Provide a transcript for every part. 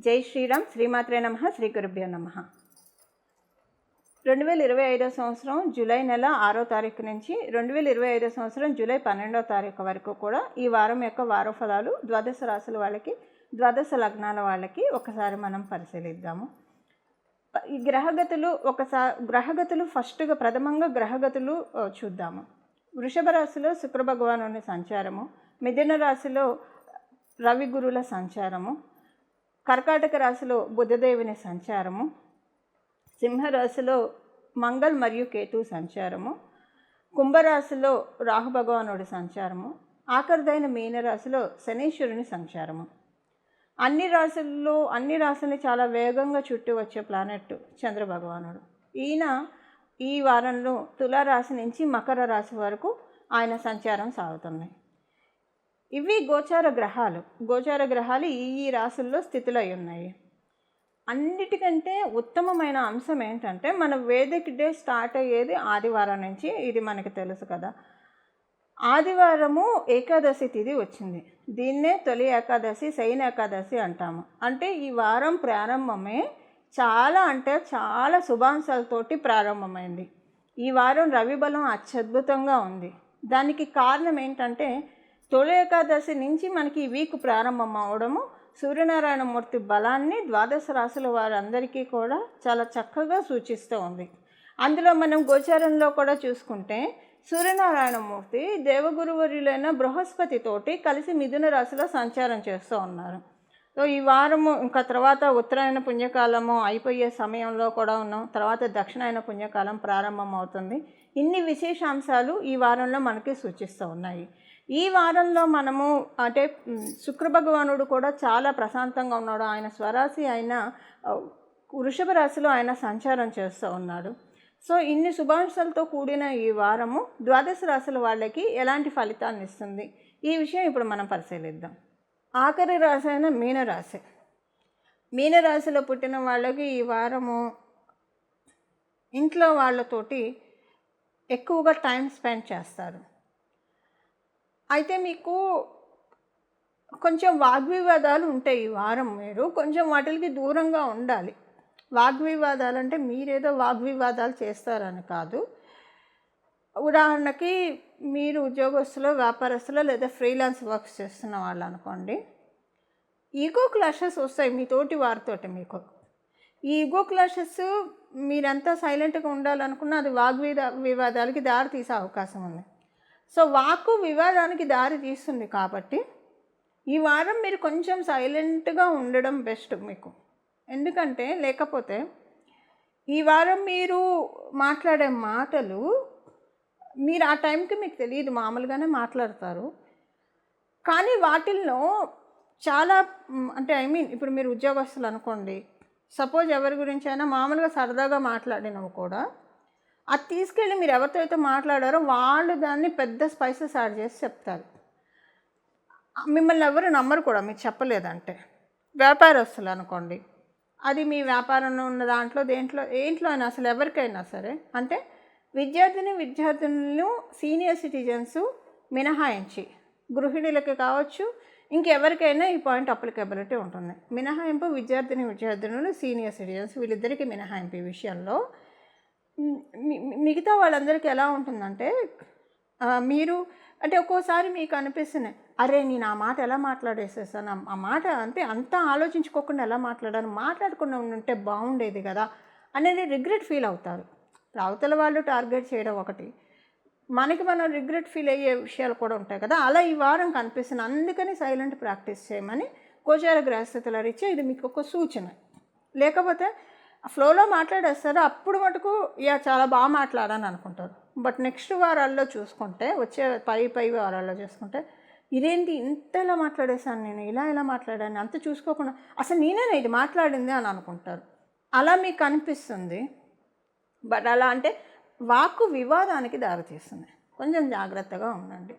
జై శ్రీరామ్. శ్రీమాత్రే నమః. శ్రీ గురుభ్యో నమః. 2025 సంవత్సరం జూలై నెల 6వ తారీఖు నుంచి 2025 సంవత్సరం జూలై 12వ తారీఖు వరకు కూడా ఈ వారం యొక్క వార ఫలాలు ద్వాదశ రాశుల వాళ్ళకి, ద్వాదశ లగ్నాల వాళ్ళకి ఒకసారి మనం పరిశీలిద్దాము. ఈ గ్రహగతులు ఫస్ట్గా ప్రథమంగా గ్రహగతులు చూద్దాము. వృషభ రాశిలో శుక్ర భగవానుని సంచారము, మిథున రాశిలో రవి గురుల సంచారము, కర్కాటక రాశిలో బుధదేవుని సంచారము, సింహరాశిలో మంగళ్ మరియు కేతు సంచారము, కుంభరాశిలో రాహు భగవానుడి సంచారము, ఆఖరిదైన మీనరాశిలో శనీశ్వరుని సంచారము. అన్ని రాశుల్ని చాలా వేగంగా చుట్టూ వచ్చే ప్లానెట్ చంద్ర భగవానుడు. ఈయన ఈ వారంలో తులారాశి నుంచి మకర రాశి వరకు ఆయన సంచారం సాగుతుంది. ఇవి గోచార గ్రహాలు ఈ రాశుల్లో స్థితులై ఉన్నాయి. అన్నిటికంటే ఉత్తమమైన అంశం ఏంటంటే మన వేదిక్ డే స్టార్ట్ అయ్యేది ఆదివారం నుంచి. ఇది మనకి తెలుసు కదా. ఆదివారము ఏకాదశి తిథి వచ్చింది. దీన్నే తొలి ఏకాదశి, శయన ఏకాదశి అంటాము. అంటే ఈ వారం ప్రారంభమే చాలా శుభాంశాలతోటి ప్రారంభమైంది. ఈ వారం రవి బలం అత్యద్భుతంగా ఉంది. దానికి కారణం ఏంటంటే తొలి ఏకాదశి నుంచి మనకి ఈ వీక్ ప్రారంభం అవడము సూర్యనారాయణమూర్తి బలాన్ని ద్వాదశ రాశుల వారందరికీ కూడా చాలా చక్కగా సూచిస్తూ ఉంది. అందులో మనం గోచారంలో కూడా చూసుకుంటే సూర్యనారాయణమూర్తి దేవగురువర్యులైన బృహస్పతితోటి కలిసి మిథున రాశిలో సంచారం చేస్తూ ఉన్నారు. సో ఈ వారము ఇంకా తర్వాత ఉత్తరాయణ పుణ్యకాలము అయిపోయే సమయంలో కూడా ఉన్నాం. తర్వాత దక్షిణాయన పుణ్యకాలం ప్రారంభం అవుతుంది. ఇన్ని విశేషాంశాలు ఈ వారంలో మనకి సూచిస్తూ ఉన్నాయి. ఈ వారంలో మనము అంటే శుక్ర భగవానుడు కూడా చాలా ప్రశాంతంగా ఉన్నాడు. ఆయన స్వరాశి అయిన వృషభ రాశిలో ఆయన సంచారం చేస్తూ ఉన్నాడు. సో ఇన్ని శుభాంశాలతో కూడిన ఈ వారము ద్వాదశ రాశుల వాళ్ళకి ఎలాంటి ఫలితాన్ని ఇస్తుంది, ఈ విషయం ఇప్పుడు మనం పరిశీలిద్దాం. ఆఖరి రాశి అయిన మీనరాశిలో పుట్టిన వాళ్ళకి ఈ వారము ఇంట్లో వాళ్ళతోటి ఎక్కువగా టైం స్పెండ్ చేస్తారు. అయితే మీకు కొంచెం వాగ్వివాదాలు ఉంటాయి. ఈ వారం మీరు కొంచెం వాటికి దూరంగా ఉండాలి. వాగ్వివాదాలు అంటే మీరేదో వాగ్వివాదాలు చేస్తారని కాదు. ఉదాహరణకి మీరు ఉద్యోగస్తులు, వ్యాపారస్తులు లేదా ఫ్రీలాన్స్ వర్క్స్ చేస్తున్న వాళ్ళు అనుకోండి. ఈగో క్లాషెస్ వస్తాయి మీ తోటి వారితోటి. మీకు ఈ ఈగో క్లాషెస్ మీరంతా సైలెంట్గా ఉండాలనుకున్నా అది వివాదాలకి దారి తీసే అవకాశం ఉంది. సో వాక్కు వివాదానికి దారి తీస్తుంది. కాబట్టి ఈ వారం మీరు కొంచెం సైలెంట్గా ఉండడం బెస్ట్ మీకు. ఎందుకంటే లేకపోతే ఈ వారం మీరు మాట్లాడే మాటలు మీరు ఆ టైంకి మీకు తెలియదు, మామూలుగానే మాట్లాడతారు. కానీ వాటిల్లో చాలా అంటే ఇప్పుడు మీరు ఉద్యోగస్తులు అనుకోండి. సపోజ్ ఎవరి గురించి అయినా మామూలుగా సరదాగా మాట్లాడినవి కూడా అది తీసుకెళ్ళి మీరు ఎవరితో అయితే మాట్లాడారో వాళ్ళు దాన్ని పెద్ద స్పైసెస్ యాడ్ చేసి చెప్తారు. మిమ్మల్ని ఎవరు నమ్మరు కూడా మీరు చెప్పలేదంటే. వ్యాపారస్తులు అనుకోండి, అది మీ వ్యాపారంలో ఉన్న దాంట్లో ఏంట్లో అయినా అసలు ఎవరికైనా సరే, అంటే విద్యార్థులను సీనియర్ సిటిజన్స్ మినహాయించి గృహిణులకి కావచ్చు, ఇంకెవరికైనా ఈ పాయింట్ అప్లికబిలిటీ ఉంటుంది. మినహాయింపు విద్యార్థులు సీనియర్ సిటిజన్స్ వీళ్ళిద్దరికీ మినహాయింపు. ఈ విషయంలో మిగతా వాళ్ళందరికీ ఎలా ఉంటుందంటే మీరు అంటే ఒక్కోసారి మీకు అనిపిస్తుంది, అరే నేను ఆ మాట ఎలా మాట్లాడేసేసాను, ఆ మాట అంటే అంతా ఆలోచించుకోకుండా ఎలా మాట్లాడకుండా ఉంటే బాగుండేది కదా అనేది రిగ్రెట్ ఫీల్ అవుతారు. అవతల వాళ్ళు టార్గెట్ చేయడం ఒకటి, మనం రిగ్రెట్ ఫీల్ అయ్యే విషయాలు కూడా ఉంటాయి కదా. అలా ఈ వారం కనిపిస్తుంది. అందుకని సైలెంట్ ప్రాక్టీస్ చేయమని గోచార గ్రహస్థితుల రీత్యా ఇది మీకు ఒక సూచన. లేకపోతే ఫ్లోలో మాట్లాడేస్తారు, అప్పుడు మటుకు చాలా బాగా మాట్లాడాలని అనుకుంటారు. బట్ నెక్స్ట్ వారాల్లో చూసుకుంటే, వచ్చే పై వారాల్లో చూసుకుంటే, ఇదేంటి ఇంతలా మాట్లాడేశాను, నేను ఇలా మాట్లాడాను, అంత చూసుకోకుండా అసలు నేనేనా ఇది మాట్లాడింది అని అనుకుంటారు. అలా మీకు అనిపిస్తుంది. బట్ అలా అంటే వాక్కు వివాదానికి దారితీస్తుంది. కొంచెం జాగ్రత్తగా ఉండండి.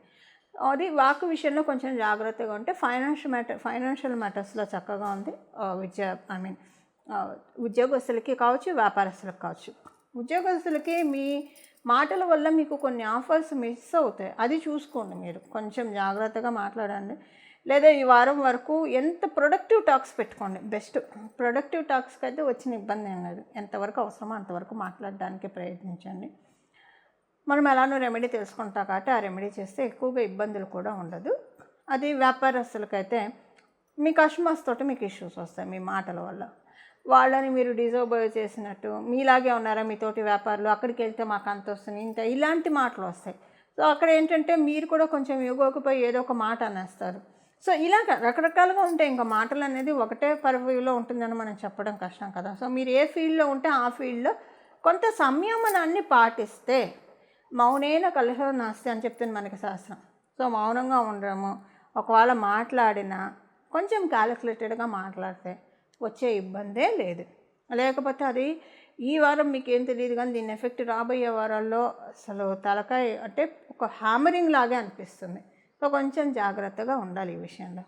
అది వాక్కు విషయంలో కొంచెం జాగ్రత్తగా ఉంటే ఫైనాన్షియల్ మ్యాటర్స్లో చక్కగా ఉంది. ఉద్యోగస్తులకి కావచ్చు, వ్యాపారస్తులకు కావచ్చు. ఉద్యోగస్తులకి మీ మాటల వల్ల మీకు కొన్ని ఆఫర్స్ మిస్ అవుతాయి. అది చూసుకోండి. మీరు కొంచెం జాగ్రత్తగా మాట్లాడండి. లేదా ఈ వారం వరకు ఎంత ప్రొడక్టివ్ టాక్స్ పెట్టుకోండి. బెస్ట్ ప్రొడక్టివ్ టాక్స్కి అయితే వచ్చిన ఇబ్బంది ఏం లేదు. ఎంతవరకు అవసరమో అంతవరకు మాట్లాడడానికి ప్రయత్నించండి. మనం ఎలానో రెమెడీ తెలుసుకుంటాం కాబట్టి ఆ రెమెడీ చేస్తే ఎక్కువగా ఇబ్బందులు కూడా ఉండదు. అది వ్యాపారస్తులకైతే మీ కస్టమర్స్ తోటి మీకు ఇష్యూస్ వస్తాయి మీ మాటల వల్ల. వాళ్ళని మీరు డిజోబర్వ్ చేసినట్టు, మీలాగే ఉన్నారా మీతోటి వ్యాపారులు, అక్కడికి వెళ్తే మాకు అంత వస్తుంది ఇంత, ఇలాంటి మాటలు వస్తాయి. సో అక్కడ ఏంటంటే మీరు కూడా కొంచెం యుగోకపోయి ఏదో ఒక మాట అనేస్తారు. సో ఇలాగ రకరకాలుగా ఉంటాయి. ఇంకా మాటలు అనేది ఒకటే పరివ్యూలో ఉంటుందని మనం చెప్పడం కష్టం కదా. సో మీరు ఏ ఫీల్డ్లో ఉంటే ఆ ఫీల్డ్లో కొంత సంయమనాన్ని పాటిస్తే మౌనేన కలహో నాస్తి అని చెప్తుంది మనకి శాస్త్రం. సో మౌనంగా ఉండడము, ఒకవేళ మాట్లాడినా కొంచెం క్యాలిక్యులేటెడ్గా మాట్లాడితే వచ్చే ఇబ్బందే లేదు. లేకపోతే అది ఈ వారం మీకు ఏం తెలియదు కానీ దీని ఎఫెక్ట్ రాబోయే వారాల్లో అసలు తలకాయ అంటే ఒక హ్యామరింగ్ లాగే అనిపిస్తుంది. సో కొంచెం జాగ్రత్తగా ఉండాలి ఈ విషయంలో.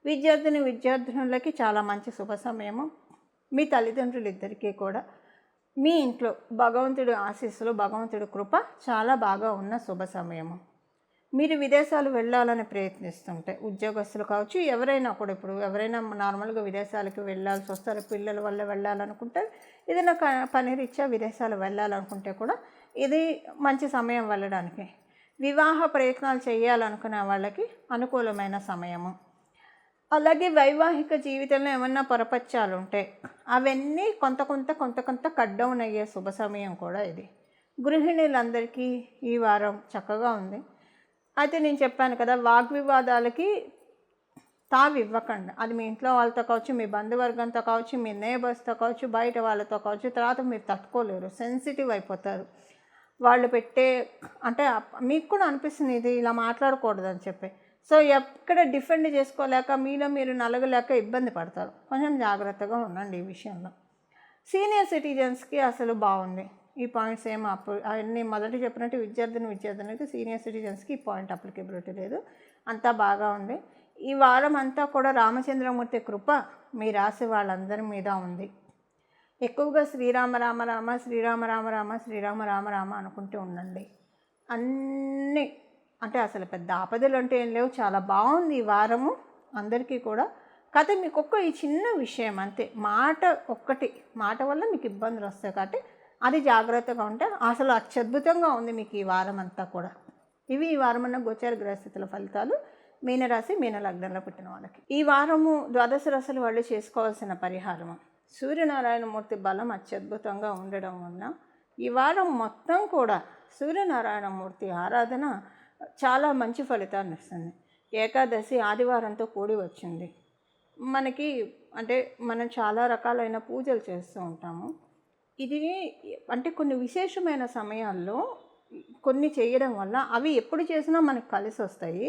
విద్యార్థులకి చాలా మంచి శుభ సమయము. మీ తల్లిదండ్రులు ఇద్దరికీ కూడా మీ ఇంట్లో భగవంతుడి ఆశీస్సులు, భగవంతుడి కృప చాలా బాగా ఉన్న శుభ సమయము. మీరు విదేశాలు వెళ్ళాలని ప్రయత్నిస్తుంటే ఉద్యోగస్తులు కావచ్చు, ఎవరైనా కూడా ఇప్పుడు ఎవరైనా నార్మల్గా విదేశాలకి వెళ్ళాల్సి వస్తారు, పిల్లల వల్ల వెళ్ళాలనుకుంటే, ఏదైనా పని రీత్యా విదేశాలు వెళ్ళాలనుకుంటే కూడా ఇది మంచి సమయం వెళ్ళడానికి. వివాహ ప్రయత్నాలు చేయాలనుకునే వాళ్ళకి అనుకూలమైన సమయము. అలాగే వైవాహిక జీవితంలో ఏమన్నా పొరపచ్చాలు ఉంటే అవన్నీ కొంత కట్ డౌన్ అయ్యే శుభ సమయం కూడా ఇది. గృహిణులందరికీ ఈ వారం చక్కగా ఉంది. అయితే నేను చెప్పాను కదా, వాగ్వివాదాలకి తావివ్వకండి. అది మీ ఇంట్లో వాళ్ళతో కావచ్చు, మీ బంధువర్గంతో కావచ్చు, మీ నేబర్స్తో కావచ్చు, బయట వాళ్ళతో కావచ్చు. తర్వాత మీరు తట్టుకోలేరు, సెన్సిటివ్ అయిపోతారు. వాళ్ళు పెట్టే అంటే మీకు కూడా అనిపిస్తుంది ఇది ఇలా మాట్లాడకూడదని చెప్పి. సో ఎక్కడ డిఫెండ్ చేసుకోలేక మీలో మీరు నలగలేక ఇబ్బంది పడతారు. కొంచెం జాగ్రత్తగా ఉండండి ఈ విషయంలో. సీనియర్ సిటిజన్స్కి అసలు బాగుంది. ఈ పాయింట్స్ ఏమో అన్నీ మొదటి చెప్పినట్టు విద్యార్థులకి సీనియర్ సిటిజన్స్కి ఈ పాయింట్ అప్లికేబిలిటీ లేదు. అంతా బాగా ఉంది. ఈ వారం అంతా కూడా రామచంద్రమూర్తి కృప మీ రాశి వాళ్ళందరి మీద ఉంది. ఎక్కువగా శ్రీరామ రామ రామ, శ్రీరామ రామ రామ, శ్రీరామ రామ రామ అనుకుంటూ ఉండండి. అన్నీ అంటే అసలు పెద్ద ఆపదలు అంటే ఏం లేవు. చాలా బాగుంది ఈ వారము అందరికీ కూడా. కాకపోతే మీకు ఈ చిన్న విషయం అంతే, మాట వల్ల మీకు ఇబ్బందులు వస్తాయి కాబట్టి అది జాగ్రత్తగా ఉంటే అసలు అత్యద్భుతంగా ఉంది మీకు ఈ వారం అంతా కూడా. ఇవి ఈ వారం ఉన్న గోచార గ్రహస్థితుల ఫలితాలు మీనరాశి, మీన లగ్నంలో పుట్టిన వాళ్ళకి. ఈ వారము ద్వాదశ రాశుల వాళ్ళు చేసుకోవాల్సిన పరిహారము, సూర్యనారాయణమూర్తి బలం అత్యద్భుతంగా ఉండడం వల్ల ఈ వారం మొత్తం కూడా సూర్యనారాయణమూర్తి ఆరాధన చాలా మంచి ఫలితాన్ని ఇస్తుంది. ఏకాదశి ఆదివారంతో కూడి వచ్చింది మనకి. అంటే మనం చాలా రకాలైన పూజలు చేస్తూ ఉంటాము. ఇది అంటే కొన్ని విశేషమైన సమయాల్లో కొన్ని చేయడం వల్ల అవి ఎప్పుడు చేసినా మనకు కలిసి వస్తాయి.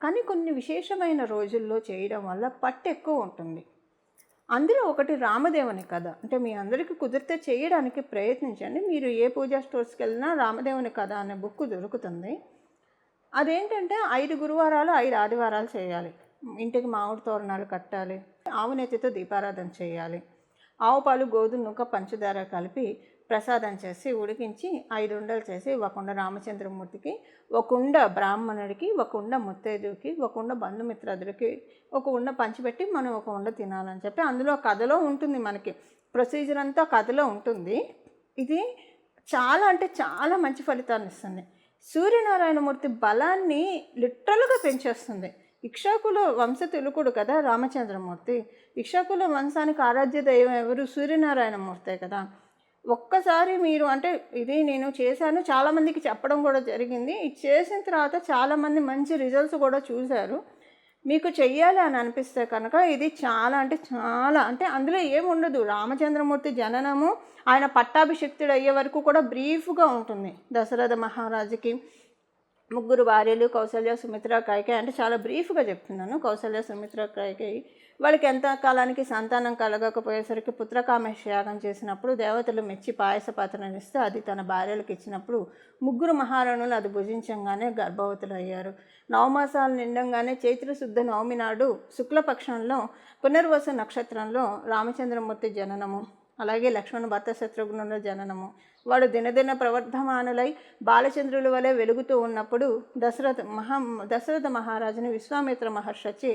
కానీ కొన్ని విశేషమైన రోజుల్లో చేయడం వల్ల పట్టు ఎక్కువ ఉంటుంది. అందులో ఒకటి రామదేవుని కథ. అంటే మీ అందరికీ కుదిరితే చేయడానికి ప్రయత్నించండి. మీరు ఏ పూజా స్టోర్స్కి వెళ్ళినా రామదేవుని కథ అనే బుక్ దొరుకుతుంది. అదేంటంటే 5 గురువారాలు 5 ఆదివారాలు చేయాలి. ఇంటికి మామిడి తోరణాలు కట్టాలి, ఆవు నెత్తితో దీపారాధన చేయాలి, ఆవు పాలు, గోధుమ నూక, పంచదార కలిపి ప్రసాదం చేసి ఉడికించి 5 ఉండలు చేసి ఒక ఉండ రామచంద్రమూర్తికి, ఒక ఉండ బ్రాహ్మణుడికి, ఒక ఉండ ముత్తైదుకి, ఒక ఉండ బంధుమిత్రాదులకి, ఒక ఉండ పంచిపెట్టి మనం ఒక ఉండ తినాలని చెప్పి అందులో కథలో ఉంటుంది. మనకి ప్రొసీజర్ అంతా కథలో ఉంటుంది. ఇది చాలా అంటే చాలా మంచి ఫలితాన్ని ఇస్తుంది. సూర్యనారాయణమూర్తి బలాన్ని లిటరల్గా పెంచేస్తుంది. ఇక్ష్వాకుల వంశ తిలకుడు కదా రామచంద్రమూర్తి. ఇక్ష్వాకుల వంశానికి ఆరాధ్య దైవం ఎవరు? సూర్యనారాయణమూర్తే కదా. ఒక్కసారి మీరు అంటే ఇది నేను చేశాను, చాలామందికి చెప్పడం కూడా జరిగింది. ఇది చేసిన తర్వాత చాలామంది మంచి రిజల్ట్స్ కూడా చూశారు. మీకు చెయ్యాలి అని అనిపిస్తే కనుక ఇది చాలా అంటే అందులో ఏముండదు. రామచంద్రమూర్తి జననము, ఆయన పట్టాభిషిక్తుడు అయ్యే వరకు కూడా బ్రీఫ్గా ఉంటుంది. దశరథ మహారాజుకి 3 భార్యలు, కౌసల్య, సుమిత్ర, కైకేయి, అంటే చాలా బ్రీఫ్గా చెప్తున్నాను. కౌసల్య, సుమిత్ర, కైకేయి వాళ్ళకి ఎంత కాలానికి సంతానం కలగకపోయేసరికి పుత్రకామేష్టి యాగం చేసినప్పుడు దేవతలు మెచ్చి పాయస పాత్రను ఇస్తే అది తన భార్యలకు ఇచ్చినప్పుడు 3 మహారాణులు అది భుజించంగానే గర్భవతులు అయ్యారు. 9 మాసాలు నిండంగానే చైత్రశుద్ధ నవమి నాడు శుక్లపక్షంలో పునర్వసు నక్షత్రంలో రామచంద్రమూర్తి జననము. అలాగే లక్ష్మణ భర్త శత్రుఘ్నుల జననము. వాడు దినదిన ప్రవర్ధమానులై బాలచంద్రుల వలె వెలుగుతూ ఉన్నప్పుడు దశరథ మహారాజుని విశ్వామిత్ర మహర్షి వచ్చి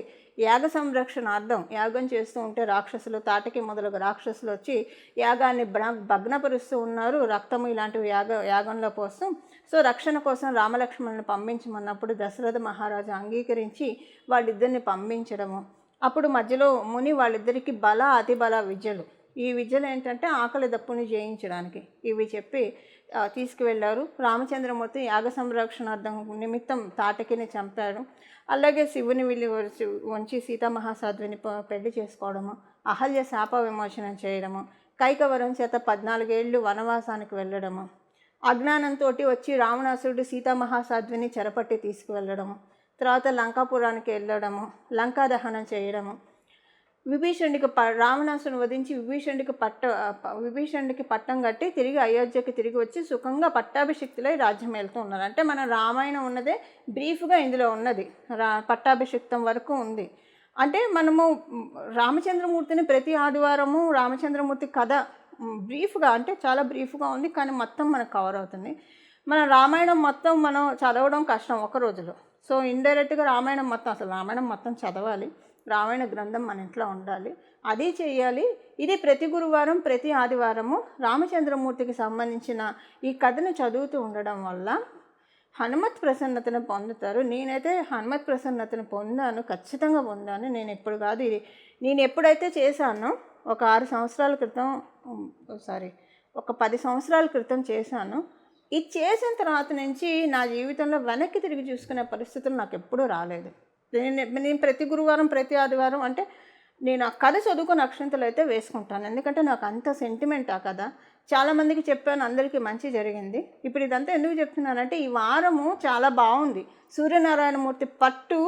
యాగ సంరక్షణార్థం యాగం చేస్తూ ఉంటే రాక్షసులు, తాటకి మొదలగు రాక్షసులు వచ్చి యాగాన్ని భగ్నపరుస్తూ ఉన్నారు. రక్తము ఇలాంటివి యాగంలో పోస్తూ. సో రక్షణ కోసం రామలక్ష్మణులను పంపించమన్నప్పుడు దశరథ మహారాజు అంగీకరించి వాళ్ళిద్దరిని పంపించడము. అప్పుడు మధ్యలో ముని వాళ్ళిద్దరికీ బల అతి బల విద్యలు, ఈ విద్యలు ఏంటంటే ఆకలి దప్పుని జయించడానికి ఇవి చెప్పి తీసుకువెళ్ళారు. రామచంద్రమూర్తి యాగ సంరక్షణార్థం నిమిత్తం తాటకిని చంపాడు. అలాగే శివుని విల్లి వంచి సీతామహాసాధ్విని పెళ్లి చేసుకోవడము, అహల్య శాప విమోచనం చేయడము, కైకవరం చేత 14 ఏళ్ళు వనవాసానికి వెళ్ళడము, అజ్ఞానంతో వచ్చి రావణాసురుడు సీతామహాసాధ్విని చెరపట్టి తీసుకువెళ్ళడము, తర్వాత లంకాపురానికి వెళ్ళడము, లంకా దహనం చేయడము, విభీషణుడికి రావణాసుని వధించి విభీషణుడికి పట్టం కట్టి తిరిగి అయోధ్యకి తిరిగి వచ్చి సుఖంగా పట్టాభిషిక్తులై రాజ్యం వెళ్తూ ఉన్నారు. అంటే మన రామాయణం ఉన్నదే బ్రీఫ్గా ఇందులో ఉన్నది, పట్టాభిషిక్తం వరకు ఉంది. అంటే మనము రామచంద్రమూర్తిని ప్రతి ఆదివారము రామచంద్రమూర్తి కథ బ్రీఫ్గా, అంటే చాలా బ్రీఫ్గా ఉంది కానీ మొత్తం మనకు కవర్ అవుతుంది. మన రామాయణం మొత్తం మనం చదవడం కష్టం ఒక రోజులో. సో ఇండైరెక్ట్గా రామాయణం మొత్తం, అసలు రామాయణం మొత్తం చదవాలి, రామాయణ గ్రంథం మన ఇంట్లో ఉండాలి, అది చేయాలి. ఇది ప్రతి గురువారం ప్రతి ఆదివారము రామచంద్రమూర్తికి సంబంధించిన ఈ కథను చదువుతూ ఉండడం వల్ల హనుమత్ ప్రసన్నతను పొందుతారు. నేనైతే హనుమత్ ప్రసన్నతను పొందాను, ఖచ్చితంగా పొందాను. నేను ఎప్పుడు కాదు, ఇది నేను ఎప్పుడైతే చేశానో ఒక 6 సంవత్సరాల క్రితం, ఒక 10 సంవత్సరాల క్రితం చేశాను. ఇది చేసిన తర్వాత నుంచి నా జీవితంలో వెనక్కి తిరిగి చూసుకునే పరిస్థితులు నాకు ఎప్పుడూ రాలేదు. నేను ప్రతి గురువారం ప్రతి ఆదివారం అంటే నేను ఆ కథ చదువుకుని అక్షంతలు అయితే వేసుకుంటాను, ఎందుకంటే నాకు అంత సెంటిమెంట్ ఆ కథ. చాలామందికి చెప్పాను, అందరికీ మంచి జరిగింది. ఇప్పుడు ఇదంతా ఎందుకు చెప్తున్నానంటే ఈ వారము చాలా బాగుంది. సూర్యనారాయణమూర్తి పట్టు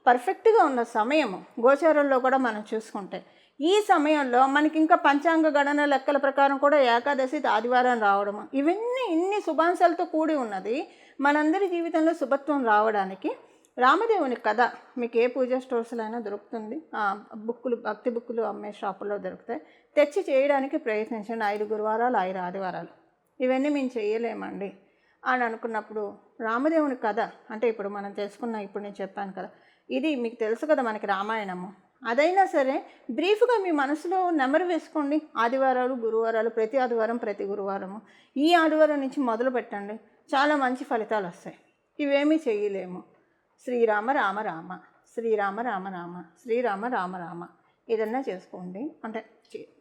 పర్ఫెక్ట్గా ఉన్న సమయము గోచారంలో కూడా మనం చూసుకుంటే. ఈ సమయంలో మనకి ఇంకా పంచాంగ గణన లెక్కల ప్రకారం కూడా ఏకాదశి ఆదివారం రావడము, ఇవన్నీ ఇన్ని శుభాంశాలతో కూడి ఉన్నది. మనందరి జీవితంలో శుభత్వం రావడానికి రామదేవుని కథ మీకు ఏ పూజా స్టోర్స్లో అయినా దొరుకుతుంది, భక్తి బుక్కులు అమ్మే షాపుల్లో దొరుకుతాయి. తెచ్చి చేయడానికి ప్రయత్నించండి. 5 గురువారాలు 5 ఆదివారాలు ఇవన్నీ మేము చేయలేమండి అని అనుకున్నప్పుడు రామదేవుని కథ అంటే ఇప్పుడు మనం తెలుసుకున్న, ఇప్పుడు నేను చెప్పాను కదా, ఇది మీకు తెలుసు కదా మనకి రామాయణము. అదైనా సరే బ్రీఫ్గా మీ మనసులో నెమరు వేసుకోండి. ఆదివారాలు గురువారాలు, ప్రతి ఆదివారం ప్రతి గురువారము, ఈ ఆదివారం నుంచి మొదలు పెట్టండి, చాలా మంచి ఫలితాలు వస్తాయి. ఇవేమీ చేయలేము. శ్రీరామ రామ రామ, శ్రీరామ రామ రామ, శ్రీరామ రామ రామ, ఏదన్నా చేసుకోండి. అంటే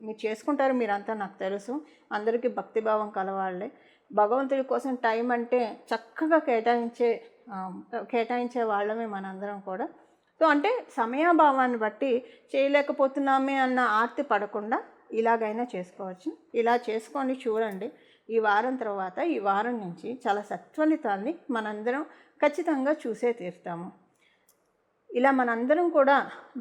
మీరు చేసుకుంటారు, మీరంతా నాకు తెలుసు, అందరికీ భక్తిభావం కలవాళ్ళే. భగవంతుడి కోసం టైం అంటే చక్కగా కేటాయించే వాళ్ళమే మనందరం కూడా. సో అంటే సమయాభావాన్ని బట్టి చేయలేకపోతున్నామే అన్న ఆర్తి పడకుండా ఇలాగైనా చేసుకోవచ్చు. ఇలా చేసుకొని చూడండి. ఈ వారం తర్వాత, ఈ వారం నుంచి చాలా సత్ఫలితాల్ని మనందరం ఖచ్చితంగా చూసే తీరుతాము. ఇలా మనందరం కూడా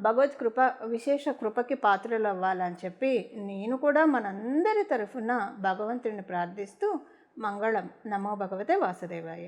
భగవత్ కృప, విశేష కృపకి పాత్రలు అవ్వాలని చెప్పి నేను కూడా మనందరి తరఫున భగవంతుడిని ప్రార్థిస్తూ మంగళం. నమో భగవతే వాసుదేవాయ.